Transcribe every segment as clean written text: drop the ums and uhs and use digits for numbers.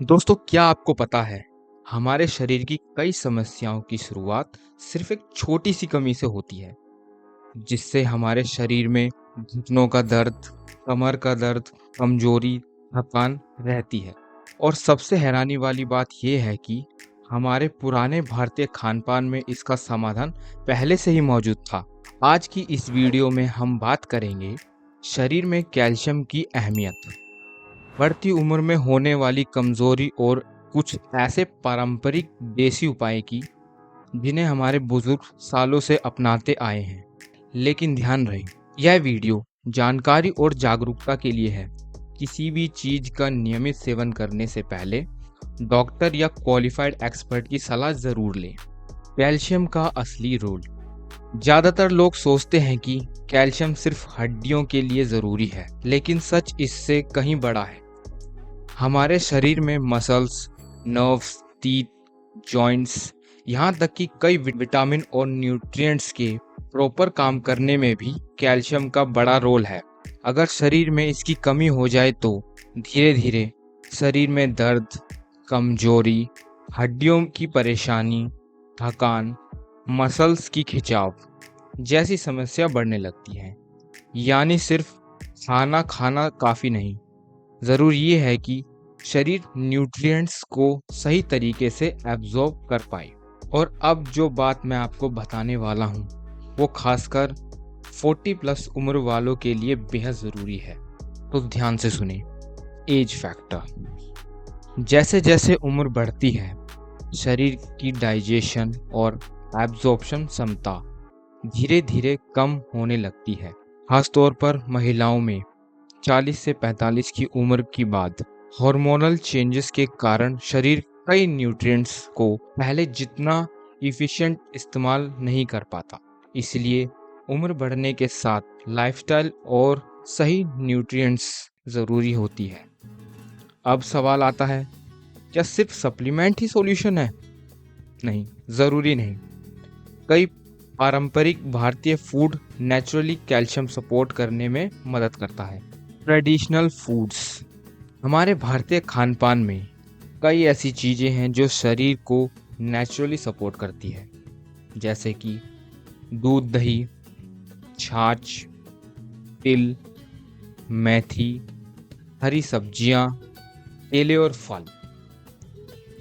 दोस्तों, क्या आपको पता है हमारे शरीर की कई समस्याओं की शुरुआत सिर्फ एक छोटी सी कमी से होती है, जिससे हमारे शरीर में घुटनों का दर्द, कमर का दर्द, कमजोरी, थकान रहती है। और सबसे हैरानी वाली बात यह है कि हमारे पुराने भारतीय खानपान में इसका समाधान पहले से ही मौजूद था। आज की इस वीडियो में हम बात करेंगे शरीर में कैल्शियम की अहमियत, बढ़ती उम्र में होने वाली कमजोरी और कुछ ऐसे पारंपरिक देसी उपाय की जिन्हें हमारे बुजुर्ग सालों से अपनाते आए हैं। लेकिन ध्यान रहे, यह वीडियो जानकारी और जागरूकता के लिए है। किसी भी चीज का नियमित सेवन करने से पहले डॉक्टर या क्वालिफाइड एक्सपर्ट की सलाह जरूर लें। कैल्शियम का असली रोल। ज्यादातर लोग सोचते हैं कि कैल्शियम सिर्फ हड्डियों के लिए जरूरी है, लेकिन सच इससे कहीं बड़ा है। हमारे शरीर में मसल्स, नर्व्स, टीथ, जॉइंट्स, यहाँ तक कि कई विटामिन और न्यूट्रिएंट्स के प्रॉपर काम करने में भी कैल्शियम का बड़ा रोल है। अगर शरीर में इसकी कमी हो जाए तो धीरे धीरे शरीर में दर्द, कमजोरी, हड्डियों की परेशानी, थकान, मसल्स की खिंचाव जैसी समस्या बढ़ने लगती है। यानी सिर्फ खाना खाना काफ़ी नहीं, ज़रूरी ये है कि शरीर न्यूट्रिएंट्स को सही तरीके से एब्जॉर्ब कर पाए। और अब जो बात मैं आपको बताने वाला हूँ वो खासकर 40 प्लस उम्र वालों के लिए बेहद ज़रूरी है, तो ध्यान से सुने। Age factor. जैसे जैसे उम्र बढ़ती है, शरीर की डाइजेशन और एब्जॉर्प्शन क्षमता धीरे धीरे कम होने लगती है। खासतौर पर महिलाओं में 40 से 45 की उम्र के बाद हार्मोनल चेंजेस के कारण शरीर कई न्यूट्रिएंट्स को पहले जितना इफिशिएंट इस्तेमाल नहीं कर पाता। इसलिए उम्र बढ़ने के साथ लाइफस्टाइल और सही न्यूट्रिएंट्स ज़रूरी होती है। अब सवाल आता है, क्या सिर्फ सप्लीमेंट ही सॉल्यूशन है? नहीं, ज़रूरी नहीं। कई पारंपरिक भारतीय फूड नेचुरली कैल्शियम सपोर्ट करने में मदद करता है। Traditional foods. हमारे भारतीय खानपान में कई ऐसी चीज़ें हैं जो शरीर को नेचुरली सपोर्ट करती है, जैसे कि दूध, दही, छाछ, तिल, मेथी, हरी सब्जियां, केले और फल।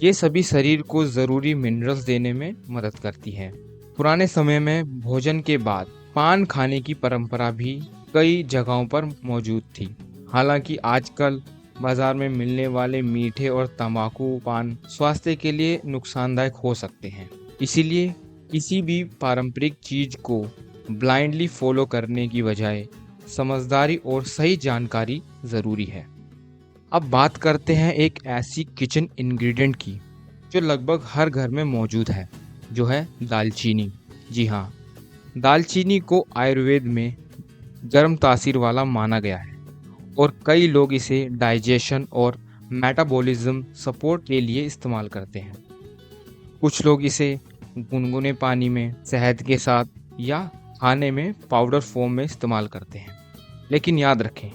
ये सभी शरीर को ज़रूरी मिनरल्स देने में मदद करती हैं। पुराने समय में भोजन के बाद पान खाने की परंपरा भी कई जगहों पर मौजूद थी। हालांकि आजकल बाजार में मिलने वाले मीठे और तंबाकू पान स्वास्थ्य के लिए नुकसानदायक हो सकते हैं। इसीलिए किसी भी पारंपरिक चीज को ब्लाइंडली फॉलो करने की बजाय समझदारी और सही जानकारी ज़रूरी है। अब बात करते हैं एक ऐसी किचन इंग्रेडिएंट की जो लगभग हर घर में मौजूद है, जो है दालचीनी। जी हाँ, दालचीनी को आयुर्वेद में गर्म तासीर वाला माना गया है और कई लोग इसे डाइजेशन और मेटाबॉलिज्म सपोर्ट के लिए इस्तेमाल करते हैं। कुछ लोग इसे गुनगुने पानी में शहद के साथ या खाने में पाउडर फॉर्म में इस्तेमाल करते हैं। लेकिन याद रखें,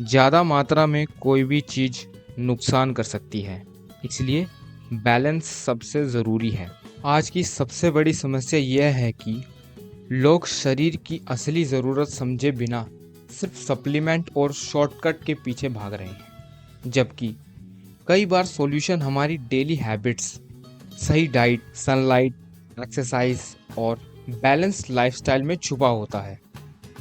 ज़्यादा मात्रा में कोई भी चीज़ नुकसान कर सकती है, इसलिए बैलेंस सबसे ज़रूरी है। आज की सबसे बड़ी समस्या यह है कि लोग शरीर की असली ज़रूरत समझे बिना सिर्फ सप्लीमेंट और शॉर्टकट के पीछे भाग रहे हैं, जबकि कई बार सॉल्यूशन हमारी डेली हैबिट्स, सही डाइट, सनलाइट, एक्सरसाइज और बैलेंस्ड लाइफस्टाइल में छुपा होता है।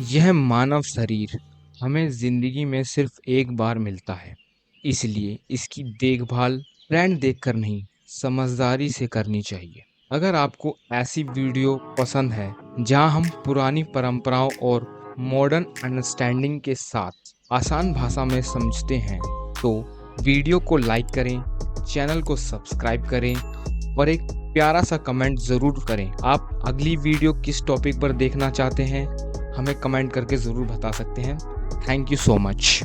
यह मानव शरीर हमें ज़िंदगी में सिर्फ एक बार मिलता है, इसलिए इसकी देखभाल ट्रेंड देखकर नहीं, समझदारी से करनी चाहिए। अगर आपको ऐसी वीडियो पसंद है जहां हम पुरानी परंपराओं और मॉडर्न अंडरस्टैंडिंग के साथ आसान भाषा में समझते हैं, तो वीडियो को लाइक करें, चैनल को सब्सक्राइब करें और एक प्यारा सा कमेंट ज़रूर करें। आप अगली वीडियो किस टॉपिक पर देखना चाहते हैं हमें कमेंट करके ज़रूर बता सकते हैं। Thank you so much.